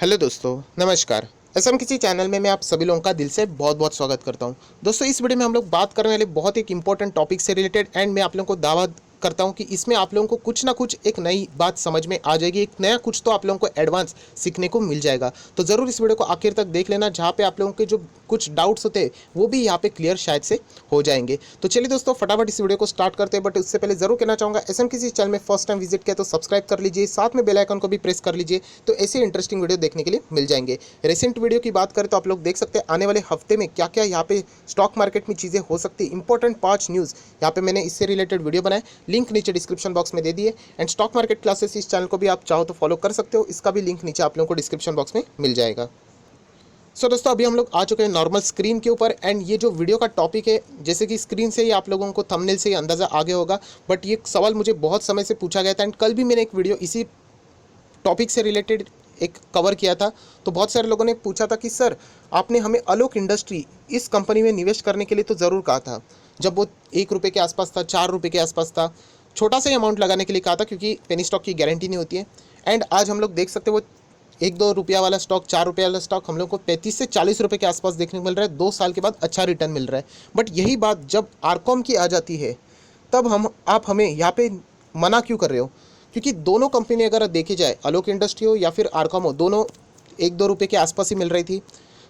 Hello दोस्तों, नमस्कार। SM किसी चैनल में मैं आप सभी लोगों का दिल से बहुत बहुत स्वागत करता हूं। दोस्तों, इस वीडियो में हम लोग बात करने वाले बहुत एक इंपॉर्टेंट टॉपिक से रिलेटेड एंड मैं आप लोगों को दावा करता हूं कि इसमें आप लोगों को कुछ ना कुछ एक नई बात समझ में आ जाएगी, एक नया कुछ तो आप लोगों को एडवांस सीखने को मिल जाएगा। तो ज़रूर इस वीडियो को आखिर तक देख लेना, जहाँ पे आप लोगों के जो कुछ डाउट्स होते हैं वो भी यहाँ पे क्लियर शायद से हो जाएंगे। तो चलिए दोस्तों, फटाफट इस वीडियो को स्टार्ट करते हैं। बट उससे पहले जरूर कहना चाहूँगा, एसएम किसी चैनल में फर्स्ट टाइम विजिट किया तो सब्सक्राइब कर लीजिए, साथ में बेल आइकन को भी प्रेस कर लीजिए, तो ऐसे इंटरेस्टिंग वीडियो देखने के लिए मिल जाएंगे। रिसेंट वीडियो की बात करें तो आप लोग देख सकते हैं आने वाले हफ्ते में क्या क्या यहाँ पे स्टॉक मार्केट में चीज़ें हो सकती है। इंपॉर्टेंट 5 न्यूज़ यहाँ पे मैंने इससे रिलेटेड वीडियो बनाए, लिंक नीचे डिस्क्रिप्शन बॉक्स में दे दिए। एंड स्टॉक मार्केट क्लासेस इस चैनल को भी आप चाहो तो फॉलो कर सकते हो, इसका भी लिंक नीचे आप लोगों को डिस्क्रिप्शन बॉक्स में मिल जाएगा। दोस्तों, अभी हम लोग आ चुके हैं नॉर्मल स्क्रीन के ऊपर एंड ये जो वीडियो का टॉपिक है, जैसे कि स्क्रीन से ही आप लोगों को थंबनेल से ही अंदाज़ा आ गया होगा, बट ये सवाल मुझे बहुत समय से पूछा गया था एंड कल भी मैंने एक वीडियो इसी टॉपिक से रिलेटेड एक कवर किया था। तो बहुत सारे लोगों ने पूछा था कि सर, आपने हमें आलोक इंडस्ट्री इस कंपनी में निवेश करने के लिए तो ज़रूर कहा था, जब वो 1 रुपये के आसपास था, 4 रुपये के आसपास था, छोटा सा अमाउंट लगाने के लिए कहा था क्योंकि पेनी स्टॉक की गारंटी नहीं होती है। एंड आज हम लोग देख सकते हैं वो 1-2 रुपया वाला स्टॉक, 4 रुपये वाला स्टॉक हम लोग को 35 से 40 रुपये के आसपास देखने को मिल रहा है। 2 साल के बाद अच्छा रिटर्न मिल रहा है। बट यही बात जब आरकॉम की आ जाती है, तब आप हमें यहाँ पे मना क्यों कर रहे हो? क्योंकि दोनों कंपनी अगर देखी जाए, आलोक इंडस्ट्री हो या फिर आरकॉम हो, दोनों 1-2 रुपये के आसपास ही मिल रही थी।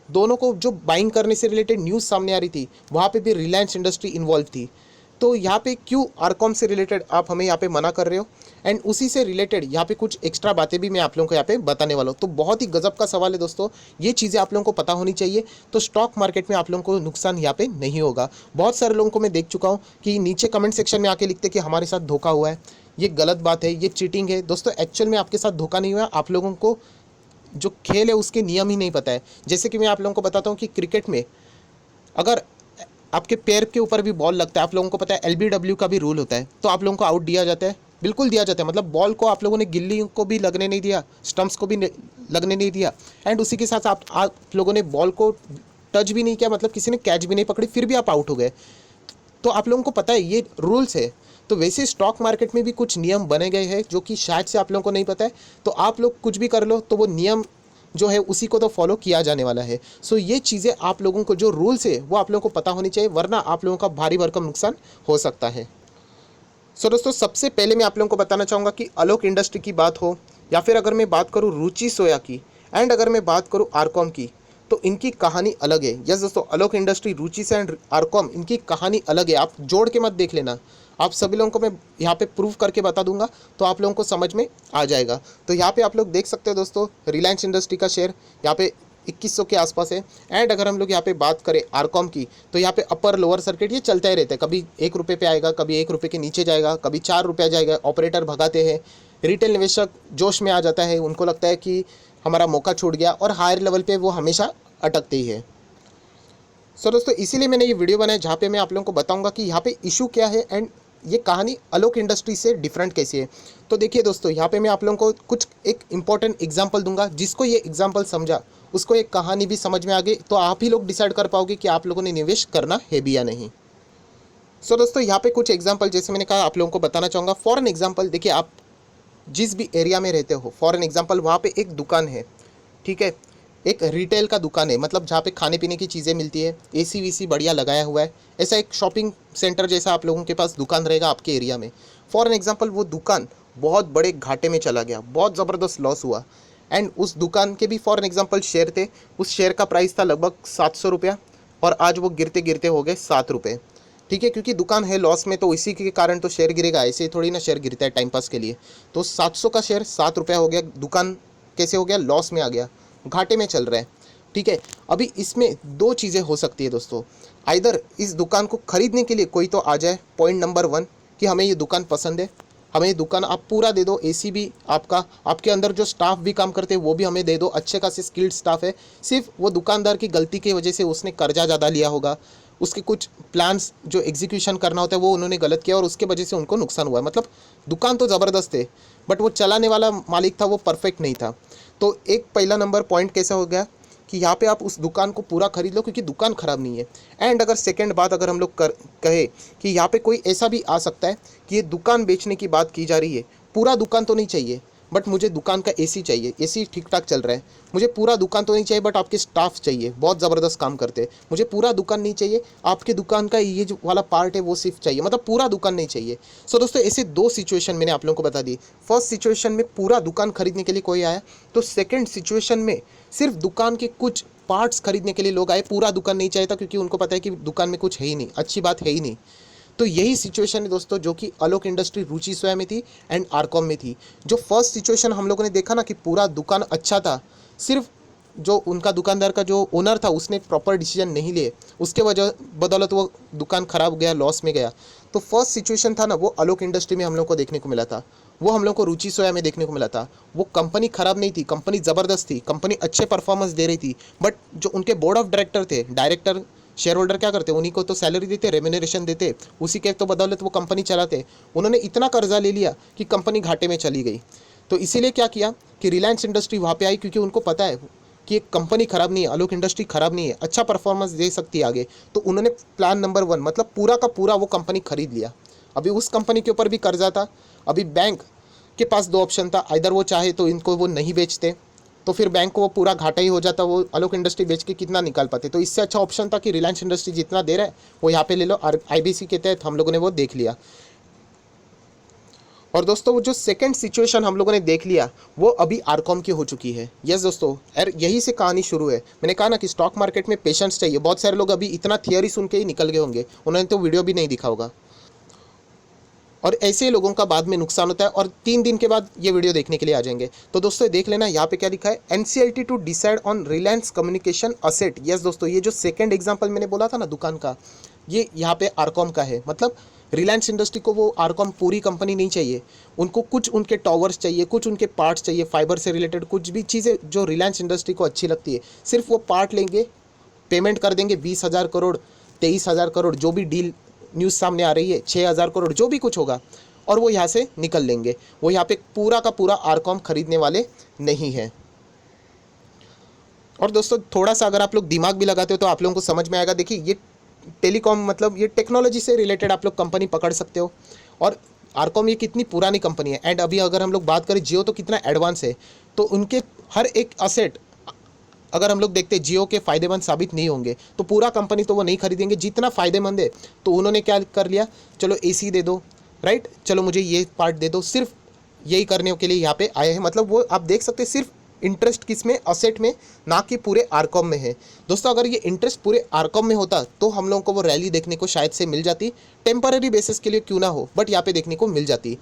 दोनों को जो बाइंग करने से रिलेटेड न्यूज़ सामने आ रही थी, वहाँ पे भी रिलायंस इंडस्ट्री इन्वॉल्व थी। तो यहाँ पे क्यों आरकॉम से रिलेटेड आप हमें यहाँ पे मना कर रहे हो? एंड उसी से रिलेटेड यहाँ पे कुछ एक्स्ट्रा बातें भी मैं आप लोगों को यहाँ पे बताने वाला हूँ। तो बहुत ही गजब का सवाल है दोस्तों, ये चीज़ें आप लोगों को पता होनी चाहिए, तो स्टॉक मार्केट में आप लोगों को नुकसान यहाँ पे नहीं होगा। बहुत सारे लोगों को मैं देख चुका हूँ कि नीचे कमेंट सेक्शन में आके लिखते कि हमारे साथ धोखा हुआ है, ये गलत बात है, ये चीटिंग है। दोस्तों, एक्चुअल में आपके साथ धोखा नहीं हुआ, आप लोगों को जो खेल है उसके नियम ही नहीं पता है। जैसे कि मैं आप लोगों को बताता हूँ कि क्रिकेट में अगर आपके पैर के ऊपर भी बॉल लगता है, आप लोगों को पता है एलबीडब्ल्यू का भी रूल होता है, तो आप लोगों को आउट दिया जाता है, बिल्कुल दिया जाता है। मतलब बॉल को आप लोगों ने गिल्ली को भी लगने नहीं दिया, स्टंप्स को भी लगने नहीं दिया, एंड उसी के साथ आप लोगों ने बॉल को टच भी नहीं किया, मतलब किसी ने कैच भी नहीं पकड़ी, फिर भी आप आउट हो गए। तो आप लोगों को पता है ये रूल्स है। तो वैसे स्टॉक मार्केट में भी कुछ नियम बने गए हैं जो कि शायद से आप लोगों को नहीं पता है। तो आप लोग कुछ भी कर लो तो वो नियम जो है उसी को तो फॉलो किया जाने वाला है। सो ये चीज़ें आप लोगों को जो रूल्स है वो आप लोगों को पता होनी चाहिए, वरना आप लोगों का भारी भरकम नुकसान हो सकता है। दोस्तों, सबसे पहले मैं आप लोगों को बताना चाहूँगा कि आलोक इंडस्ट्री की बात हो या फिर अगर मैं बात करूँ रुचि सोया की, एंड अगर मैं बात करूँ आरकॉम की, तो इनकी कहानी अलग है। यस दोस्तों, आलोक इंडस्ट्री, रुचि से एंड आरकॉम, इनकी कहानी अलग है। आप जोड़ के मत देख लेना, आप सभी लोगों को मैं यहाँ पे प्रूव करके बता दूंगा, तो आप लोगों को समझ में आ जाएगा। तो यहाँ पे आप लोग देख सकते हो दोस्तों, रिलायंस इंडस्ट्री का शेयर यहाँ पे 2100 के आसपास है। एंड अगर हम लोग यहाँ पे बात करें आरकॉम की, तो यहाँ पे अपर लोअर सर्किट ये चलता ही रहता है, कभी 1 रुपये पे आएगा, कभी 1 रुपये के नीचे जाएगा, कभी 4 रुपया जाएगा। ऑपरेटर भगाते हैं, रिटेल निवेशक जोश में आ जाता है, उनको लगता है कि हमारा मौका छूट गया, और हायर लेवल पे वो हमेशा अटकते ही है। दोस्तों, इसीलिए मैंने ये वीडियो बनाया जहाँ पे मैं आप लोगों को बताऊंगा कि यहाँ पे इशू क्या है एंड ये कहानी आलोक इंडस्ट्री से डिफरेंट कैसी है। तो देखिए दोस्तों, यहाँ पे मैं आप लोगों को कुछ एक इंपॉर्टेंट एग्जांपल दूंगा, जिसको ये एग्जांपल समझा उसको एक कहानी भी समझ में आ गई, तो आप ही लोग डिसाइड कर पाओगे कि आप लोगों ने निवेश करना है भी या नहीं। दोस्तों, यहाँ पे कुछ एग्जाम्पल जैसे मैंने कहा आप लोगों को बताना चाहूँगा। फॉर एन एग्जाम्पल, देखिए आप जिस भी एरिया में रहते हो, फॉर एन एग्जाम्पल वहाँ पे एक दुकान है, ठीक है, एक रिटेल का दुकान है, मतलब जहाँ पे खाने पीने की चीज़ें मिलती है, एसी वीसी बढ़िया लगाया हुआ है, ऐसा एक शॉपिंग सेंटर जैसा आप लोगों के पास दुकान रहेगा आपके एरिया में। फॉर एन एग्जांपल वो दुकान बहुत बड़े घाटे में चला गया, बहुत ज़बरदस्त लॉस हुआ, एंड उस दुकान के भी फॉर एन एग्जांपल शेयर थे। उस शेयर का प्राइस था लगभग 700 रुपया, और आज वो गिरते गिरते हो गए 7 रुपये। ठीक है, क्योंकि दुकान है लॉस में, तो इसी के कारण तो शेयर गिरेगा, ऐसे ही थोड़ी ना शेयर गिरता है टाइम पास के लिए। तो 700 का शेयर 7 रुपया हो गया, दुकान कैसे हो गया, लॉस में आ गया, घाटे में चल रहा है। ठीक है, अभी इसमें दो चीज़ें हो सकती है दोस्तों। आइदर इस दुकान को खरीदने के लिए कोई तो आ जाए, पॉइंट नंबर 1, कि हमें ये दुकान पसंद है, हमें ये दुकान आप पूरा दे दो, एसी भी आपका, आपके अंदर जो स्टाफ भी काम करते हैं वो भी हमें दे दो, अच्छे खासे स्किल्ड स्टाफ है। सिर्फ वो दुकानदार की गलती की वजह से उसने कर्जा ज़्यादा लिया होगा, उसके कुछ प्लान्स जो एग्जीक्यूशन करना होता है वो उन्होंने गलत किया, और उसके वजह से उनको नुकसान हुआ है। मतलब दुकान तो ज़बरदस्त है, बट वो चलाने वाला मालिक था वो परफेक्ट नहीं था। तो एक पहला नंबर पॉइंट कैसा हो गया कि यहाँ पे आप उस दुकान को पूरा खरीद लो क्योंकि दुकान ख़राब नहीं है। एंड अगर सेकंड बात अगर हम लोग कहे कि यहाँ पे कोई ऐसा भी आ सकता है कि ये दुकान बेचने की बात की जा रही है, पूरा दुकान तो नहीं चाहिए, बट मुझे दुकान का एसी चाहिए, एसी ठीक ठाक चल रहा है, मुझे पूरा दुकान तो नहीं चाहिए बट आपके स्टाफ चाहिए, बहुत ज़बरदस्त काम करते हैं, मुझे पूरा दुकान नहीं चाहिए, आपके दुकान का ये जो वाला पार्ट है वो सिर्फ चाहिए, मतलब पूरा दुकान नहीं चाहिए। सो दोस्तों ऐसे दो सिचुएशन मैंने आप लोगों को बता दी। फर्स्ट सिचुएशन में पूरा दुकान खरीदने के लिए कोई आया, तो सेकेंड सिचुएशन में सिर्फ दुकान के कुछ पार्ट्स खरीदने के लिए लोग आए, पूरा दुकान नहीं चाहिए था क्योंकि उनको पता है कि दुकान में कुछ है ही नहीं, अच्छी बात है ही नहीं। तो यही सिचुएशन है दोस्तों जो कि आलोक इंडस्ट्री रुचि सोया में थी एंड आरकॉम में थी। जो फर्स्ट सिचुएशन हम लोगों ने देखा ना कि पूरा दुकान अच्छा था, सिर्फ जो उनका दुकानदार का जो ओनर था उसने प्रॉपर डिसीजन नहीं लिए, उसके वजह बदौलत वो दुकान खराब गया, लॉस में गया। तो फर्स्ट सिचुएशन था ना वो आलोक इंडस्ट्री में हम लोग को देखने को मिला था, वो हम लोग को रुचि सोया में देखने को मिला था। वो कंपनी खराब नहीं थी, कंपनी ज़बरदस्त थी, कंपनी अच्छे परफॉर्मेंस दे रही थी, बट जो उनके बोर्ड ऑफ डायरेक्टर थे, डायरेक्टर शेयर होल्डर क्या करते, उन्हीं को तो सैलरी देते, रेम्यूनरेशन देते, उसी के तो बदौलत वो कंपनी चलाते। उन्होंने इतना कर्जा ले लिया कि कंपनी घाटे में चली गई। तो इसीलिए क्या किया कि रिलायंस इंडस्ट्री वहाँ पे आई, क्योंकि उनको पता है कि एक कंपनी खराब नहीं है, आलोक इंडस्ट्री खराब नहीं है, अच्छा परफॉर्मेंस दे सकती है आगे। तो उन्होंने प्लान नंबर 1 मतलब पूरा का पूरा वो कंपनी खरीद लिया। अभी उस कंपनी के ऊपर भी कर्जा था। अभी बैंक के पास दो ऑप्शन था, इधर वो चाहे तो इनको वो नहीं बेचते, तो फिर बैंक को वो पूरा घाटा ही हो जाता, वो आलोक इंडस्ट्री बेच के कितना निकाल पाते। तो इससे अच्छा ऑप्शन था कि रिलायंस इंडस्ट्री जितना दे रहा है वो यहाँ पे ले लो, और आईबीसी के तहत हम लोगों ने वो देख लिया। और दोस्तों वो जो सेकंड सिचुएशन हम लोगों ने देख लिया वो अभी आरकॉम की हो चुकी है। यस दोस्तों, यार यही से कहानी शुरू है। मैंने कहा ना कि स्टॉक मार्केट में पेशेंस चाहिए। बहुत सारे लोग अभी इतना थियरी सुन के ही निकल गए होंगे, उन्होंने तो वीडियो भी नहीं दिखा होगा, और ऐसे लोगों का बाद में नुकसान होता है और 3 दिन के बाद ये वीडियो देखने के लिए आ जाएंगे। तो दोस्तों देख लेना यहाँ पे क्या लिखा है, NCLT to decide on Reliance communication asset. Yes दोस्तों, ये जो सेकंड एग्जांपल मैंने बोला था ना दुकान का, ये यहाँ पे आरकॉम का है। मतलब रिलायंस इंडस्ट्री को वो आरकॉम पूरी कंपनी नहीं चाहिए, उनको कुछ उनके टावर्स चाहिए, कुछ उनके पार्ट्स चाहिए, फाइबर से रिलेटेड कुछ भी चीज़ें जो रिलायंस इंडस्ट्री को अच्छी लगती है, सिर्फ वो पार्ट लेंगे, पेमेंट कर देंगे 20,000 करोड़, 23,000 करोड़, जो भी डील न्यूज़ सामने आ रही है, 6,000 करोड़, जो भी कुछ होगा, और वो यहाँ से निकल लेंगे। वो यहाँ पे पूरा का पूरा आरकॉम खरीदने वाले नहीं है। और दोस्तों थोड़ा सा अगर आप लोग दिमाग भी लगाते हो तो आप लोगों को समझ में आएगा। देखिए ये टेलीकॉम मतलब ये टेक्नोलॉजी से रिलेटेड आप लोग कंपनी पकड़ सकते हो, और आरकॉम ये कितनी पुरानी कंपनी है। एंड अभी अगर हम लोग बात करें जियो तो कितना एडवांस है, तो उनके हर एक असेट अगर हम लोग देखते हैं जियो के फ़ायदेमंद साबित नहीं होंगे तो पूरा कंपनी तो वो नहीं खरीदेंगे जितना फ़ायदेमंद है। तो उन्होंने क्या कर लिया, चलो एसी दे दो, राइट, चलो मुझे ये पार्ट दे दो, सिर्फ यही करने के लिए यहाँ पे आए हैं। मतलब वो आप देख सकते हैं सिर्फ इंटरेस्ट किस में, असेट में, ना कि पूरे आरकॉम में है। दोस्तों अगर ये इंटरेस्ट पूरे आरकॉम में होता तो हम लोगों को वो रैली देखने को शायद से मिल जाती, टेम्पररी बेसिस के लिए क्यों ना हो, बट यहाँ पे देखने को मिल जाती।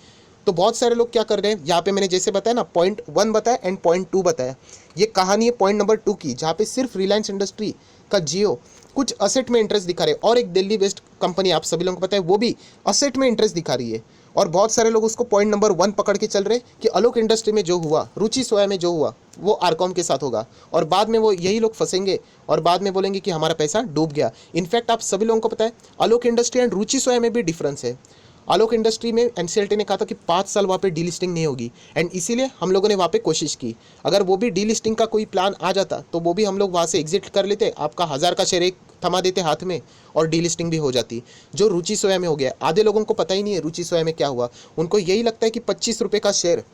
तो बहुत सारे लोग क्या कर रहे हैं, यहाँ पे मैंने जैसे बताया ना, पॉइंट 1 बताया एंड पॉइंट 2 बताया, ये कहानी है पॉइंट नंबर 2 की, जहाँ पे सिर्फ रिलायंस इंडस्ट्री का जियो कुछ असेट में इंटरेस्ट दिखा रहे हैं, और एक दिल्ली बेस्ड कंपनी आप सभी लोगों को पता है वो भी असेट में इंटरेस्ट दिखा रही है। और बहुत सारे लोग उसको पॉइंट नंबर 1 पकड़ के चल रहे हैं कि आलोक इंडस्ट्री में जो हुआ, रुचि सोया में जो हुआ, वो आरकॉम के साथ होगा, और बाद में वो यही लोग फंसेंगे और बाद में बोलेंगे कि हमारा पैसा डूब गया। इनफैक्ट आप सभी लोगों को पता है आलोक इंडस्ट्री एंड रुचि सोया में भी डिफरेंस है। आलोक इंडस्ट्री में एनसीएलटी ने कहा था कि 5 साल वहाँ पे डीलिस्टिंग नहीं होगी, एंड इसीलिए हम लोगों ने वहाँ पे कोशिश की। अगर वो भी डीलिस्टिंग का कोई प्लान आ जाता तो वो भी हम लोग वहाँ से एग्जिट कर लेते, आपका 1000 का शेयर एक थमा देते हाथ में, और डीलिस्टिंग भी हो जाती। जो रुचि सोया में हो गया, आधे लोगों को पता ही नहीं है रुचि सोया में क्या हुआ। उनको यही लगता है कि 25 रुपये का शेयर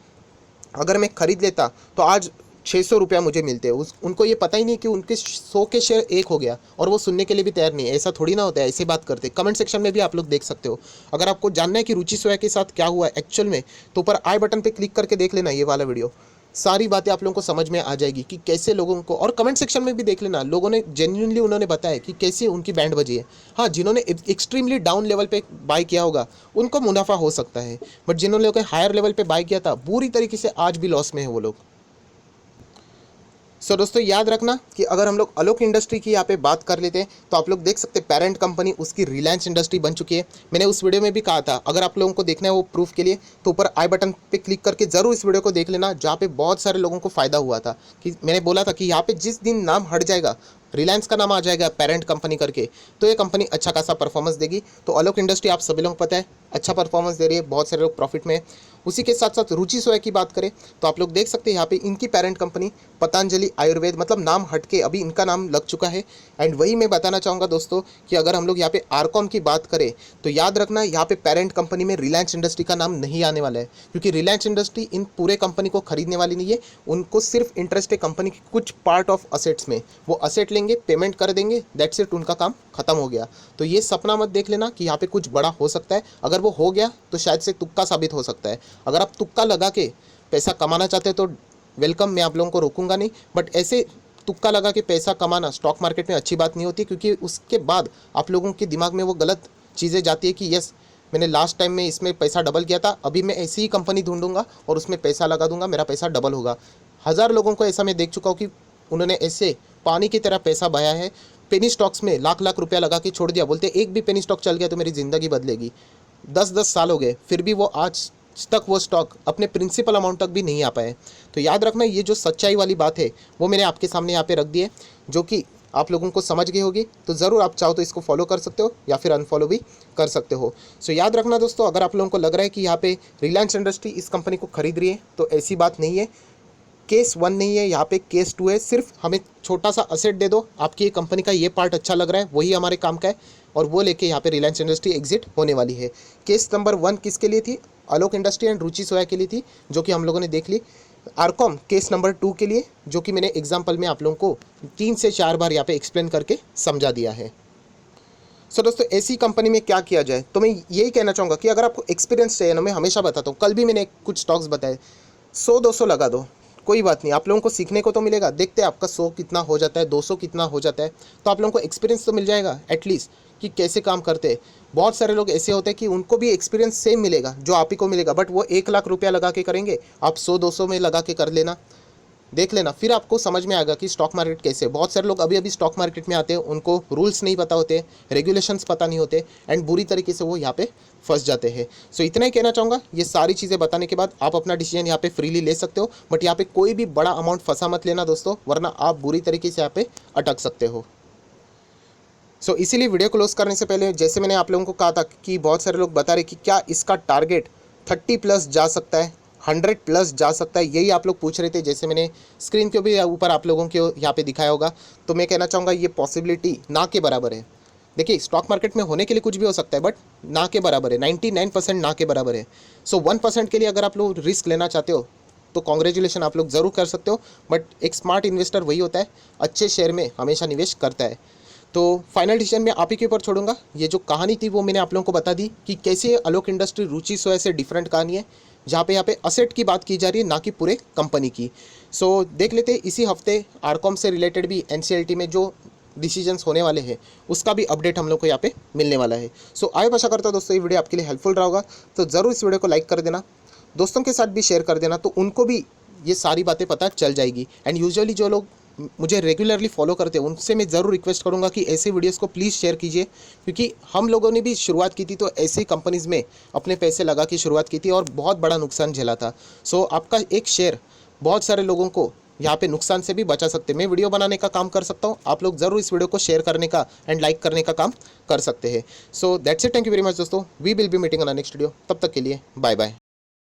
अगर मैं खरीद लेता तो आज 600 रुपया मुझे मिलते हैं। उनको ये पता ही नहीं कि उनके 100 के शेयर 1 हो गया, और वो सुनने के लिए भी तैयार नहीं है। ऐसा थोड़ी ना होता है, ऐसे बात करते। कमेंट सेक्शन में भी आप लोग देख सकते हो। अगर आपको जानना है कि रुचि सोया के साथ क्या हुआ एक्चुअल में, तो ऊपर आई बटन पे क्लिक करके देख लेना ये वाला वीडियो, सारी बातें आप लोगों को समझ में आ जाएगी कि कैसे लोगों को। और कमेंट सेक्शन में भी देख लेना, लोगों ने जेन्युइनली उन्होंने बताया कि कैसे उनकी बैंड बजी है। हाँ, जिन्होंने एक्सट्रीमली डाउन लेवल पे बाय किया होगा उनको मुनाफा हो सकता है, बट जिन्होंने लोगों हायर लेवल पे बाय किया था बुरी तरीके से आज भी लॉस में है वो लोग। सो दोस्तों याद रखना कि अगर हम लोग आलोक इंडस्ट्री की यहाँ पे बात कर लेते हैं तो आप लोग देख सकते हैं पेरेंट कंपनी उसकी रिलायंस इंडस्ट्री बन चुकी है। मैंने उस वीडियो में भी कहा था, अगर आप लोगों को देखना है वो प्रूफ के लिए तो ऊपर आई बटन पे क्लिक करके ज़रूर इस वीडियो को देख लेना, जहाँ पे बहुत सारे लोगों को फ़ायदा हुआ था। कि मैंने बोला था कि यहाँ पे जिस दिन नाम हट जाएगा, रिलायंस का नाम आ जाएगा पेरेंट कंपनी करके, तो ये कंपनी अच्छा खासा परफॉर्मेंस देगी। तो आलोक इंडस्ट्री आप सभी लोगों को पता है अच्छा परफॉर्मेंस दे रही है, बहुत सारे लोग प्रॉफिट में। उसी के साथ साथ रुचि सोया की बात करें तो आप लोग देख सकते हैं यहाँ पे इनकी पेरेंट कंपनी पतंजलि आयुर्वेद, मतलब नाम हटके अभी इनका नाम लग चुका है। एंड वही मैं बताना चाहूँगा दोस्तों कि अगर हम लोग यहाँ पे आरकॉम की बात करें तो याद रखना यहाँ पे पेरेंट कंपनी में रिलायंस इंडस्ट्री का नाम नहीं आने वाला है, क्योंकि रिलायंस इंडस्ट्री इन पूरे कंपनी को खरीदने वाली नहीं है। उनको सिर्फ इंटरेस्ट है कंपनी की कुछ पार्ट ऑफ असेट्स में, वो असेट लेंगे, पेमेंट कर देंगे, दैट्स इट, उनका काम खत्म हो गया। तो ये सपना मत देख लेना कि यहाँ पे कुछ बड़ा हो सकता है। अगर वो हो गया तो शायद से तुक्का साबित हो सकता है। अगर आप तुक्का लगा के पैसा कमाना चाहते हैं तो वेलकम, मैं आप लोगों को रोकूंगा नहीं, बट ऐसे तुक्का लगा के पैसा कमाना स्टॉक मार्केट में अच्छी बात नहीं होती, क्योंकि उसके बाद आप लोगों के दिमाग में वो गलत चीज़ें जाती है कि यस मैंने लास्ट टाइम में इसमें पैसा डबल किया था, अभी मैं ऐसी ही कंपनी ढूंढूंगा और उसमें पैसा लगा दूंगा, मेरा पैसा डबल होगा। हज़ार लोगों को ऐसा मैं देख चुका हूँ कि उन्होंने ऐसे पानी की तरह पैसा बहाया है, पेनी स्टॉक्स में लाख लाख रुपया लगा के छोड़ दिया, बोलते एक भी पेनी स्टॉक चल गया तो मेरी ज़िंदगी बदलेगी। 10-10 साल हो गए, फिर भी वो आज तक वो स्टॉक अपने प्रिंसिपल अमाउंट तक भी नहीं आ पाए। तो याद रखना, ये जो सच्चाई वाली बात है वो मैंने आपके सामने यहाँ पे रख दी है, जो कि आप लोगों को समझ गई होगी। तो ज़रूर आप चाहो तो इसको फॉलो कर सकते हो या फिर अनफॉलो भी कर सकते हो। सो याद रखना दोस्तों, अगर आप लोगों को लग रहा है कि यहाँ पे रिलायंस इंडस्ट्री इस कंपनी को खरीद रही है तो ऐसी बात नहीं है। केस 1 नहीं है, यहाँ पे केस 2 है। सिर्फ हमें छोटा सा असेट दे दो, आपकी ये कंपनी का ये पार्ट अच्छा लग रहा है, वही हमारे काम का है, और वो लेके यहाँ पे रिलायंस इंडस्ट्री एग्जिट होने वाली है। केस नंबर 1 किसके लिए थी? आलोक इंडस्ट्री एंड रुचि सोया के लिए थी, जो कि हम लोगों ने देख ली। आरकॉम केस नंबर 2 के लिए, जो कि मैंने एग्जाम्पल में आप लोगों को 3 से 4 बार यहाँ पे एक्सप्लेन करके समझा दिया है। सो दोस्तों, ऐसी कंपनी में क्या किया जाए, तो मैं यही कहना चाहूँगा कि अगर आपको एक्सपीरियंस चाहिए ना, मैं हमेशा बताता हूँ, कल भी मैंने कुछ स्टॉक्स बताए, 100-200 लगा दो, कोई बात नहीं, आप लोगों को सीखने को तो मिलेगा। देखते हैं आपका 100 कितना हो जाता है, 200 कितना हो जाता है, तो आप लोगों को एक्सपीरियंस तो मिल जाएगा एटलीस्ट कि कैसे काम करते हैं। बहुत सारे लोग ऐसे होते हैं कि उनको भी एक्सपीरियंस सेम मिलेगा जो आप ही को मिलेगा, बट वो 1 लाख रुपया लगा के करेंगे, आप 100-200 में लगा के कर लेना, देख लेना, फिर आपको समझ में आएगा कि स्टॉक मार्केट कैसे है। बहुत सारे लोग अभी अभी स्टॉक मार्केट में आते हैं, उनको रूल्स नहीं पता होते, रेगुलेशंस पता नहीं होते, एंड बुरी तरीके से वो यहाँ पे फंस जाते हैं। सो इतना ही कहना चाहूँगा। ये सारी चीज़ें बताने के बाद आप अपना डिसीजन यहाँ पे फ्रीली ले सकते हो, बट यहाँ पे कोई भी बड़ा अमाउंट फंसा मत लेना दोस्तों, वरना आप बुरी तरीके से यहाँ पे अटक सकते हो। सो इसीलिए वीडियो क्लोज करने से पहले, जैसे मैंने आप लोगों को कहा था कि बहुत सारे लोग बता रहे कि क्या इसका टारगेट 30+ जा सकता है, 100+ जा सकता है, यही आप लोग पूछ रहे थे, जैसे मैंने स्क्रीन के भी ऊपर आप लोगों के यहाँ पे दिखाया होगा। तो मैं कहना चाहूँगा ये पॉसिबिलिटी ना के बराबर है। देखिए, स्टॉक मार्केट में होने के लिए कुछ भी हो सकता है, बट ना के बराबर है, 99% ना के बराबर है। सो 1% के लिए अगर आप लोग रिस्क लेना चाहते हो तो कॉन्ग्रेचुलेशन, आप लोग ज़रूर कर सकते हो, बट एक स्मार्ट इन्वेस्टर वही होता है अच्छे शेयर में हमेशा निवेश करता है। तो फाइनल डिसीजन मैं आप ही के ऊपर छोड़ूंगा। ये जो कहानी थी वो मैंने आप लोगों को बता दी कि कैसे आलोक इंडस्ट्री रुचि सोया से डिफरेंट कहानी है, जहाँ पे यहाँ पे असेट की बात की जा रही है, ना कि पूरे कंपनी की। सो देख लेते हैं इसी हफ्ते आरकॉम से रिलेटेड भी एनसीएलटी में जो डिसीजंस होने वाले हैं उसका भी अपडेट हम लोग को यहाँ पे मिलने वाला है। सो आई आशा करता हूँ दोस्तों ये वीडियो आपके लिए हेल्पफुल रहा होगा। तो ज़रूर इस वीडियो को लाइक कर देना, दोस्तों के साथ भी शेयर कर देना, तो उनको भी ये सारी बातें पता चल जाएगी। एंड यूजुअली जो लोग मुझे रेगुलरली फॉलो करते हैं उनसे मैं ज़रूर रिक्वेस्ट करूंगा कि ऐसे वीडियोस को प्लीज़ शेयर कीजिए, क्योंकि हम लोगों ने भी शुरुआत की थी तो ऐसी कंपनीज़ में अपने पैसे लगा के शुरुआत की थी और बहुत बड़ा नुकसान झेला था। सो आपका एक शेयर बहुत सारे लोगों को यहाँ पे नुकसान से भी बचा सकते हैं। मैं वीडियो बनाने का काम कर सकता हूँ, आप लोग ज़रूर इस वीडियो को शेयर करने का एंड लाइक करने का काम कर सकते हैं। So that's it, thank you very much दोस्तों, we will be meeting on next video, तब तक के लिए बाय बाय।